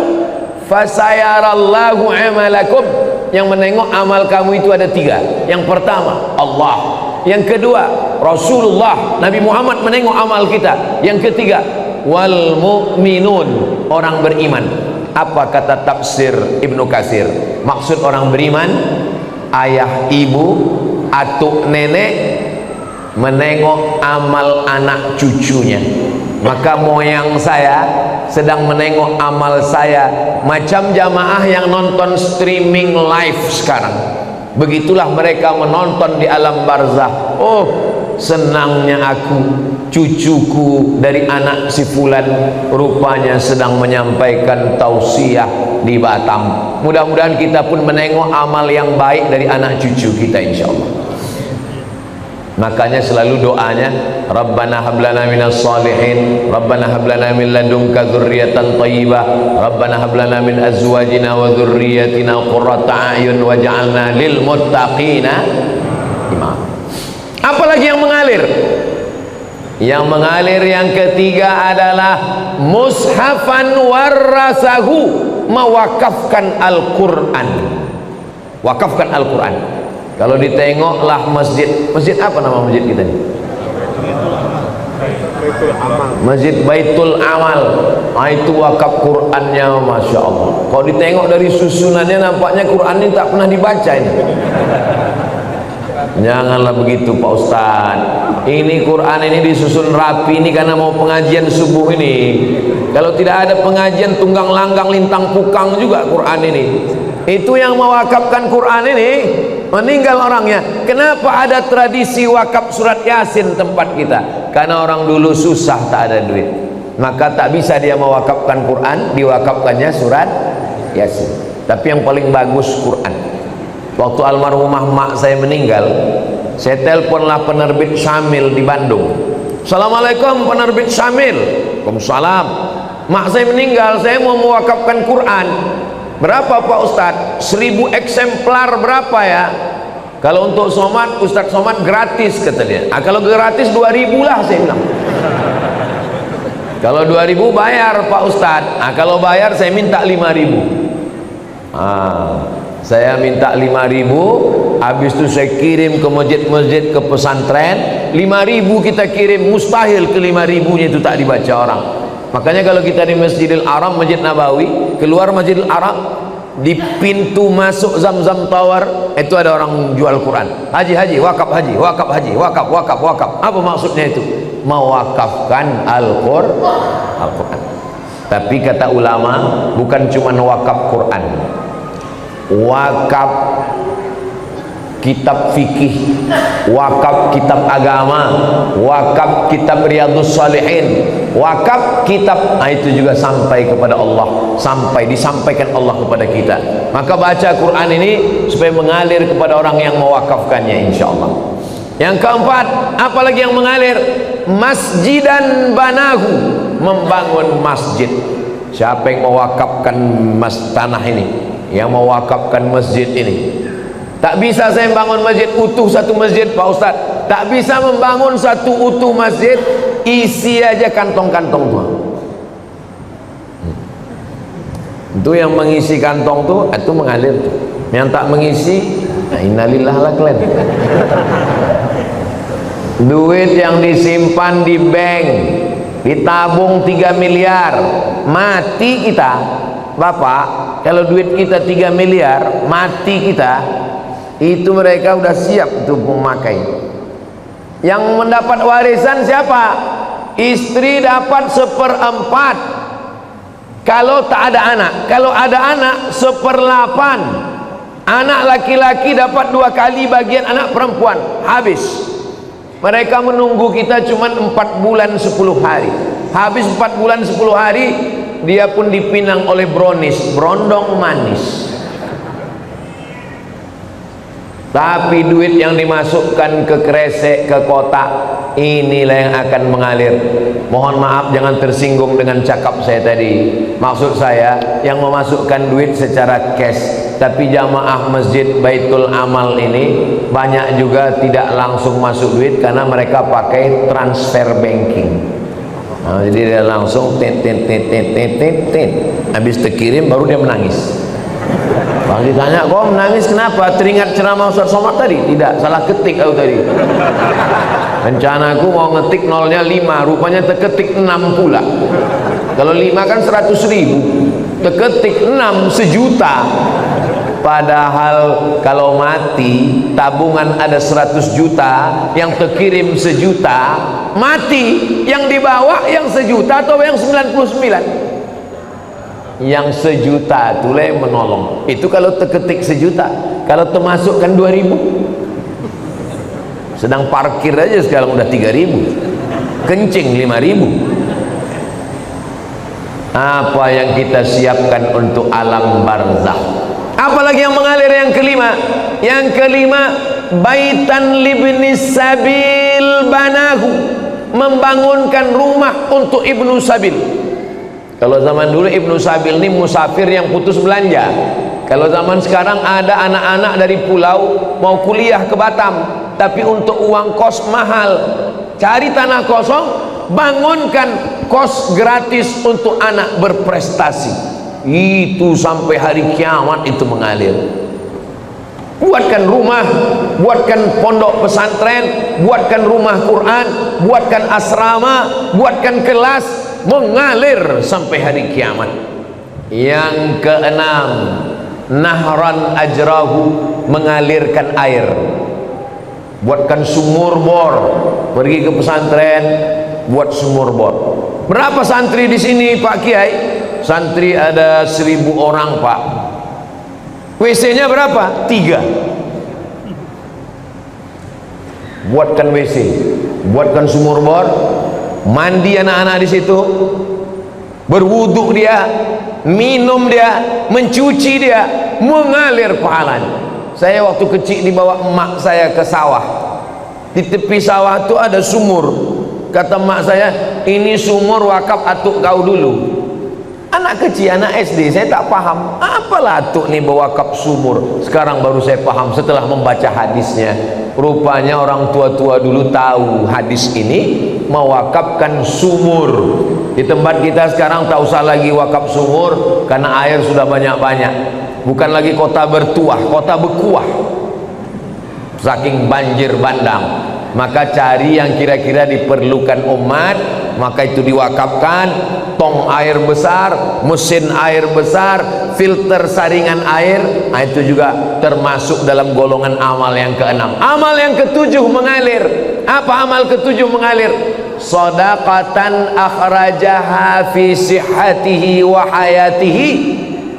fasayarallahu amalakum. Yang menengok amal kamu itu ada tiga. Yang pertama Allah, yang kedua Rasulullah Nabi Muhammad menengok amal kita, yang ketiga wal mu'minun, orang beriman. Apa kata tafsir Ibnu Katsir? Maksud orang beriman, ayah, ibu, atuk, nenek menengok amal anak cucunya. Maka moyang saya sedang menengok amal saya, macam jamaah yang nonton streaming live sekarang. Begitulah mereka menonton di alam barzah. Oh, senangnya aku, cucuku dari anak si fulan rupanya sedang menyampaikan tausiah di Batam. Mudah-mudahan kita pun menengok amal yang baik dari anak cucu kita insyaallah. Makanya selalu doanya Rabbana hablana minas salihin, Rabbana hablana min ladunka dzurriyyatan thayyibah, Rabbana hablana min azwajina wa dzurriyyatina qurrata a'yun waj'alna lil muttaqina imama. Apalagi yang mengalir? Yang mengalir yang ketiga adalah mushafan warasahu, mewakafkan Al-Quran. Wakafkan Al-Quran. Kalau ditengoklah masjid, masjid apa nama masjid kita ini? Masjid Baitul Amal. Nah, itu wakaf Qurannya, masya Allah. Kalau ditengok dari susunannya nampaknya Quran ini tak pernah dibaca ini. Janganlah begitu Pak Ustaz. Ini Quran ini disusun rapi ini karena mau pengajian subuh ini. Kalau tidak ada pengajian tunggang langgang lintang pukang juga Quran ini. Itu yang mewakafkan Quran ini meninggal orangnya. Kenapa ada tradisi wakaf surat Yasin tempat kita? Karena orang dulu susah, tak ada duit, maka tak bisa dia mewakafkan Quran, diwakafkannya surat Yasin. Tapi yang paling bagus Quran. Waktu almarhumah mak saya meninggal, saya teleponlah penerbit Syamil di Bandung. Assalamualaikum penerbit Syamil. Waalaikumsalam. Mak saya meninggal, saya mau mewakafkan Quran. Berapa Pak Ustadz? 1000 eksemplar berapa ya? Kalau untuk somat, Ustadz Somat gratis kata dia. Kalau gratis 2000 lah saya bilang. Kalau 2000 bayar Pak Ustadz. Kalau bayar saya minta 5000. Saya minta 5000. Habis itu saya kirim ke masjid-masjid, ke pesantren. 5000 kita kirim, mustahil ke 5000 nya itu tak dibaca orang. Makanya kalau kita di Masjidil Haram, Masjid Nabawi, keluar Masjidil Haram, di pintu masuk Zam-Zam Tower itu ada orang jual Quran. Haji, wakaf haji, wakaf haji, wakaf. Apa maksudnya itu? Mewakafkan Al-Quran. Tapi kata ulama, bukan cuma wakaf Quran, wakaf kitab fikih, wakaf kitab agama, wakaf kitab Riyadhus Shalihin, wakaf kitab, itu juga sampai kepada Allah, sampai disampaikan Allah kepada kita. Maka baca Quran ini supaya mengalir kepada orang yang mewakafkannya insyaallah. Yang keempat, apalagi yang mengalir? Masjidan banahu, membangun masjid. Siapa yang mewakafkan tanah ini, yang mewakafkan masjid ini? Tak bisa saya membangun masjid utuh, satu masjid Pak Ustaz. Tak bisa membangun satu utuh masjid, isi aja kantong-kantong tuh. Itu yang mengisi kantong tuh, itu mengalir tuh. Yang tak mengisi, nah innalillah lah kalian. Duit yang disimpan di bank, ditabung 3 miliar, mati kita, Bapak, kalau duit kita 3 miliar, mati kita, itu mereka udah siap untuk memakai. Yang mendapat warisan siapa? Istri dapat 1/4 kalau tak ada anak. Kalau ada anak 1/8. Anak laki-laki dapat 2 kali bagian anak perempuan. Habis. Mereka menunggu kita cuma 4 bulan 10 hari. Habis 4 bulan 10 hari, dia pun dipinang oleh brondong manis. Tapi duit yang dimasukkan ke kresek, ke kotak, inilah yang akan mengalir. Mohon maaf jangan tersinggung dengan cakap saya tadi. Maksud saya yang memasukkan duit secara cash. Tapi jamaah masjid Baitul Amal ini banyak juga tidak langsung masuk duit karena mereka pakai transfer banking. Nah, jadi dia langsung tit. Habis terkirim baru dia menangis. Kalau ditanya, kok menangis kenapa? Teringat ceramah Ustaz Somad tadi? Tidak, salah ketik aku tadi. Rencanaku mau ngetik nolnya 5, rupanya terketik 6 pula. Kalau 5 kan 100.000, terketik 6 1.000.000. Padahal kalau mati tabungan ada 100 juta, yang terkirim 1 juta, mati yang dibawa yang 1 juta atau yang 99? Yang 1 juta itulah yang menolong. Itu kalau terketik 1 juta, kalau termasukkan 2.000, sedang parkir aja sekarang udah 3.000, kencing 5.000. Apa yang kita siapkan untuk alam barzakh? Apalagi yang mengalir yang kelima? Yang kelima, baitan libni sabil banahu, membangunkan rumah untuk ibnu sabil. Kalau zaman dulu ibnu sabil ini musafir yang putus belanja. Kalau zaman sekarang ada anak-anak dari pulau mau kuliah ke Batam, tapi untuk uang kos mahal, cari tanah kosong, bangunkan kos gratis untuk anak berprestasi. Itu sampai hari kiamat itu mengalir. Buatkan rumah, buatkan pondok pesantren, buatkan rumah Quran, buatkan asrama, buatkan kelas, mengalir sampai hari kiamat. Yang keenam, nahran ajrahu, mengalirkan air. Buatkan sumur bor, pergi ke pesantren, buat sumur bor. Berapa santri di sini Pak Kiai? Santri ada 1.000 orang Pak. WC-nya berapa? 3. Buatkan WC, buatkan sumur bor, mandi anak-anak di situ, berwuduk dia, minum dia, mencuci dia, mengalir pahalanya. Saya waktu kecil dibawa emak saya ke sawah. Di tepi sawah itu ada sumur. Kata emak saya, ini sumur wakaf atuk kau dulu. Anak kecil, anak SD, saya tak paham. Apalah atuk nih bewakaf sumur? Sekarang baru saya paham setelah membaca hadisnya. Rupanya orang tua-tua dulu tahu hadis ini mewakafkan sumur. Di tempat kita sekarang tak usah lagi wakaf sumur karena air sudah banyak-banyak. Bukan lagi kota bertuah, kota berkuah. Saking banjir bandang. Maka cari yang kira-kira diperlukan umat, maka itu diwakafkan. Tong air besar, mesin air besar, filter saringan air. Nah, itu juga termasuk dalam golongan amal yang keenam. Amal yang ketujuh mengalir. Apa amal ketujuh mengalir? Shadaqatan akhrajaha fi sihhatihi wa hayatihi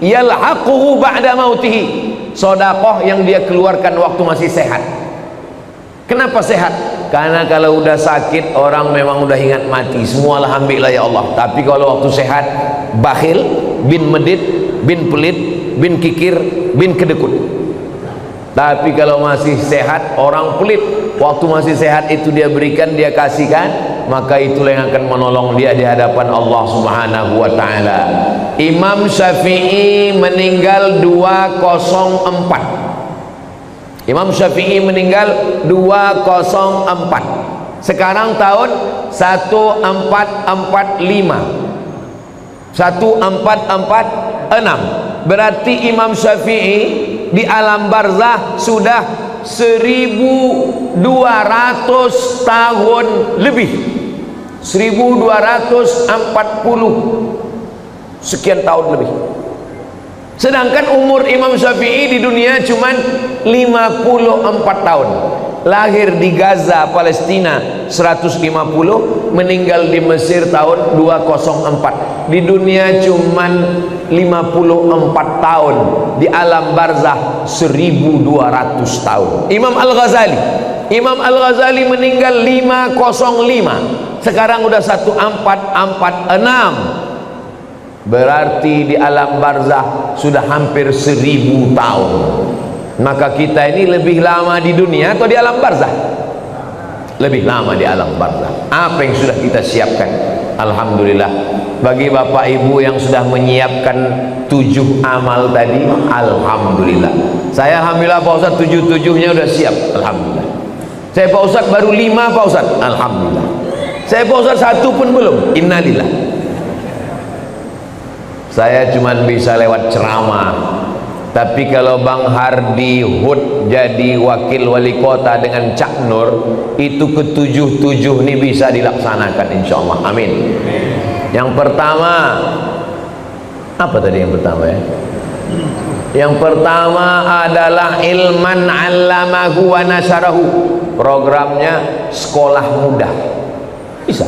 yalhaquhu ba'da mautihi. Sedekah yang dia keluarkan waktu masih sehat. Kenapa sehat? Karena kalau udah sakit orang memang udah ingat mati. Semualah ambillah ya Allah. Tapi kalau waktu sehat, bakhil, bin medit, bin pelit, bin kikir, bin kedekut. Tapi kalau masih sehat, orang pelit. Waktu masih sehat itu dia berikan, dia kasihkan, maka itulah yang akan menolong dia di hadapan Allah Subhanahu wa ta'ala. Imam Syafi'i meninggal 204. Imam Syafi'i meninggal 204. Sekarang tahun 1445, 1446. Berarti Imam Syafi'i di alam barzah sudah 1200 tahun lebih, 1240 sekian tahun lebih. Sedangkan umur Imam Syafi'i di dunia cuman 54 tahun. Lahir di Gaza, Palestina 150, meninggal di Mesir tahun 204. Di dunia cuman 54 tahun, di alam barzah 1200 tahun. Imam Al-Ghazali meninggal 505, sekarang udah 1446. Berarti di alam barzah sudah hampir 1000 tahun. Maka kita ini lebih lama di dunia atau di alam barzah? Lebih lama di alam barzah. Apa yang sudah kita siapkan? Alhamdulillah. Bagi bapak ibu yang sudah menyiapkan 7 amal tadi, alhamdulillah. Saya alhamdulillah Pak Ustadz 7-7-nya udah siap, alhamdulillah. Saya Pak Ustadz baru 5 Pak Ustadz, alhamdulillah. Saya Pak Ustadz 1 pun belum, innalillah. Saya cuma bisa lewat ceramah. Tapi kalau Bang Hardi Hud jadi wakil wali kota dengan Cak Nur, itu ke-7 ini bisa dilaksanakan insyaallah. Amin. Yang pertama, apa tadi yang pertama ya? Yang pertama adalah ilman 'allamahu wa nasyarahu. Programnya sekolah mudah. Bisa.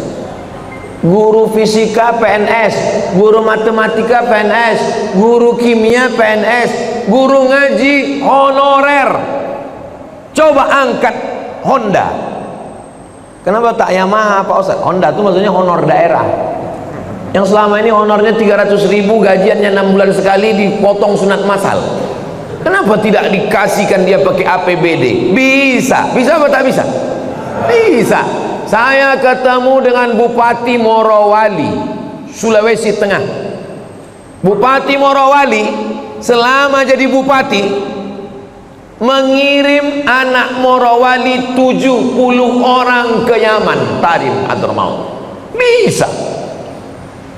Guru fisika PNS, guru matematika PNS, guru kimia PNS, guru ngaji honorer. Coba angkat Honda. Kenapa tak Yamaha Pak Ustaz? Honda itu maksudnya honor daerah. Yang selama ini honornya 300.000, gajiannya 6 bulan sekali, dipotong sunat masal. Kenapa tidak dikasihkan dia pakai APBD? Bisa. Bisa apa tak bisa? Bisa. Saya ketemu dengan Bupati Morowali, Sulawesi Tengah. Bupati Morowali selama jadi bupati mengirim anak Morowali 70 orang ke Yaman, Tarim atau mau. Bisa.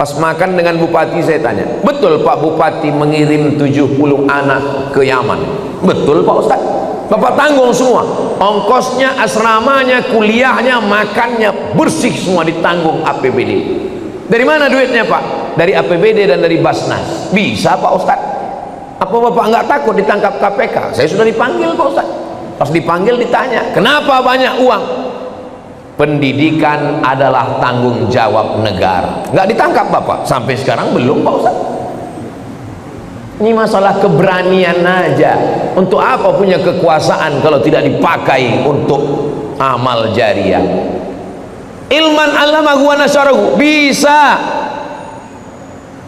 Pas makan dengan bupati saya tanya, betul Pak Bupati mengirim 70 anak ke Yaman? Betul Pak Ustaz. Bapak tanggung semua, ongkosnya, asramanya, kuliahnya, makannya, bersih semua ditanggung APBD. Dari mana duitnya Pak? Dari APBD dan dari Basnas. Bisa Pak Ustaz. Apa Bapak nggak takut ditangkap KPK? Saya sudah dipanggil Pak Ustaz. Pas dipanggil ditanya, kenapa banyak uang? Pendidikan adalah tanggung jawab negara. Nggak ditangkap Bapak? Sampai sekarang belum Pak Ustaz. Ini masalah keberanian aja. Untuk apa punya kekuasaan kalau tidak dipakai untuk amal jariah? Ilman 'allamahu wa nasyarahu. Bisa.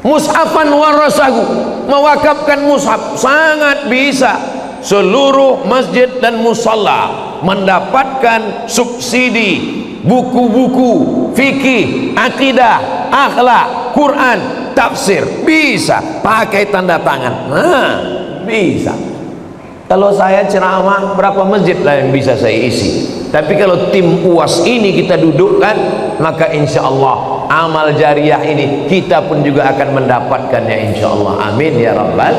Mushafan warasahu, mewakafkan mushaf, sangat bisa. Seluruh masjid dan musalla mendapatkan subsidi buku-buku fikih, akidah, akhlak, Quran, tafsir. Bisa pakai tanda tangan. Nah, bisa. Kalau saya ceramah, berapa masjid lah yang bisa saya isi? Tapi kalau tim UAS ini kita dudukkan, maka insya Allah amal jariah ini kita pun juga akan mendapatkannya insya Allah. Amin ya Rabbal.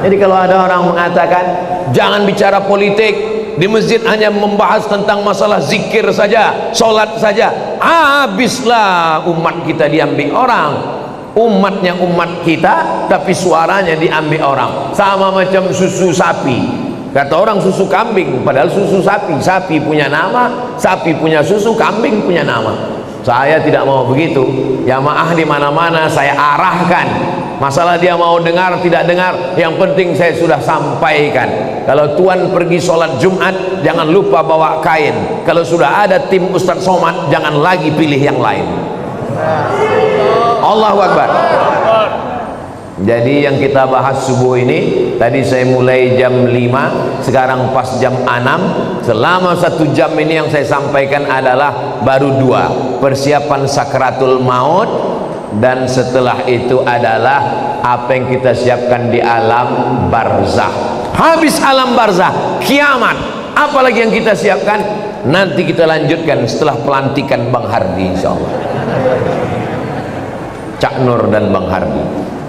Jadi kalau ada orang mengatakan jangan bicara politik, di masjid hanya membahas tentang masalah zikir saja, sholat saja, habislah umat kita diambil orang. Umatnya umat kita, tapi suaranya diambil orang. Sama macam susu sapi. Kata orang susu kambing, padahal susu sapi. Sapi punya nama, sapi punya susu, kambing punya nama. Saya tidak mau begitu. Jamaah di mana-mana saya arahkan. Masalah dia mau dengar tidak dengar, yang penting saya sudah sampaikan. Kalau tuan pergi sholat Jumat, jangan lupa bawa kain. Kalau sudah ada tim Ustadz Somad, jangan lagi pilih yang lain. Allahu Akbar. Jadi yang kita bahas subuh ini, tadi saya mulai jam 5, sekarang pas jam 6. Selama 1 jam ini yang saya sampaikan adalah baru 2. Persiapan sakratul maut dan setelah itu adalah apa yang kita siapkan di alam barzah. Habis alam barzah, kiamat, apalagi yang kita siapkan? Nanti kita lanjutkan setelah pelantikan Bang Hardi, insyaallah. Cak Nur dan Bang Hardi.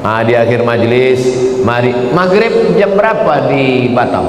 Di akhir majelis, mari maghrib jam berapa di Batam?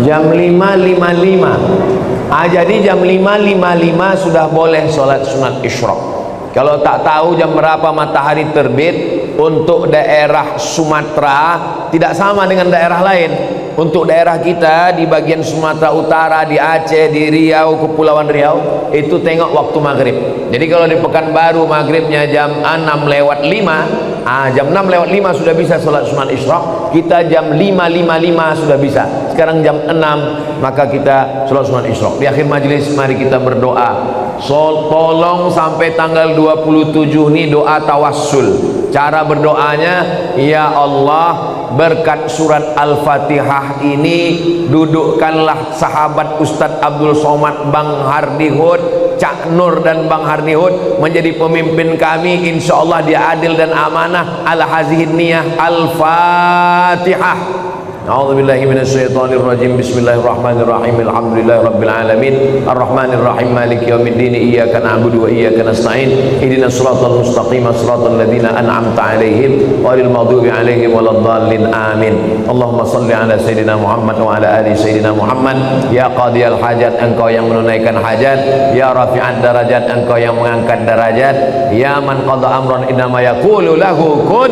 Jam 5.55. Jadi jam 5.55 sudah boleh sholat sunat isyraq. Kalau tak tahu jam berapa matahari terbit, untuk daerah Sumatera tidak sama dengan daerah lain. Untuk daerah kita di bagian Sumatera Utara, di Aceh, di Riau, Kepulauan Riau, itu tengok waktu maghrib. Jadi kalau di Pekanbaru maghribnya jam 6:05, jam 6:05 sudah bisa sholat sunat isyraq. Kita jam 5.55 sudah bisa. Sekarang jam 6, maka kita sholat sunat isyraq. Di akhir majelis mari kita berdoa. Tolong sampai tanggal 27 ini doa tawassul. Cara berdoanya, ya Allah, berkat surat Al-Fatihah ini dudukkanlah sahabat Ustadz Abdul Somad, Bang Hardi Hud, Cak Nur dan Bang Hardi Hud menjadi pemimpin kami, insyaallah dia adil dan amanah. Ala hazihin niyah. Al-Fatihah. A'udzubillahi minasyaitonirrajim. Bismillahirrahmanirrahim. Alhamdulillahirabbil alamin. Arrahmanirrahim. Maliki yaumiddin. Iyyaka na'budu wa iyyaka nasta'in. Ihdinas siratal mustaqim, siratal ladzina an'amta 'alaihim ghairil maghdubi 'alaihim waladdallin. Amin. Allahumma shalli ala sayidina Muhammad wa ala ali sayidina Muhammad. Ya qadiyal hajat, engkau yang menunaikan hajat. Ya rafi'ad darajat, engkau yang mengangkat derajat. Ya man qada amran innama yaqulu lahu kun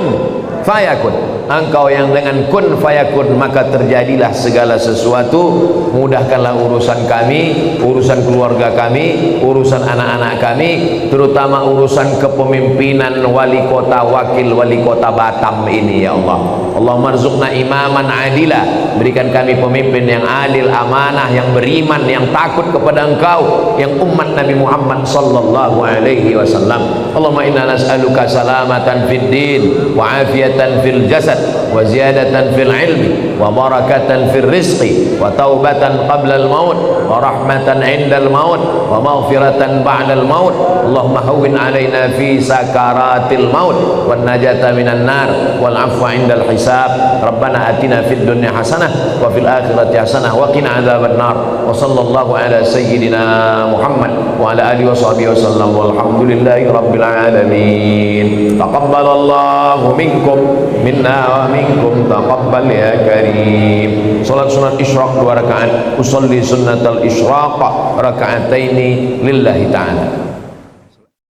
fayakun. Engkau yang dengan kun fayakun maka terjadilah segala sesuatu. Mudahkanlah urusan kami, urusan keluarga kami, urusan anak-anak kami, terutama urusan kepemimpinan wali kota, wakil wali kota Batam ini, ya Allah. Allahumma rzuqna imaman adila, berikan kami pemimpin yang adil, amanah, yang beriman, yang takut kepada Engkau, yang umat Nabi Muhammad sallallahu alaihi wasallam. Allahumma inna nas'aluka salamatan fid din wa afiyatan fil jasad wa ziyadatan fil ilmi wa barakatan fil rizqi wa taubatan qabla al maut wa rahmatan indal maut wa maghfiratan ba'dal maut. Allahumma hawwin alaina fi sakaratil maut wan najata minan nar wal afwa indal hisab. Rabbana atina fid dunya hasanah wa fil akhirati hasanah wa qina adzaban nar. Wa sallallahu ala sayyidina Muhammad wa ala alihi wa sahbihi wasallam walhamdulillahi rabbil alamin. Taqabbalallahu minkum minna wa minkum taqabbal ya karim. Salat sunat isyraq 2 rakaat. Usolli sunnatal isyraq raka'ataini lillahi ta'ala.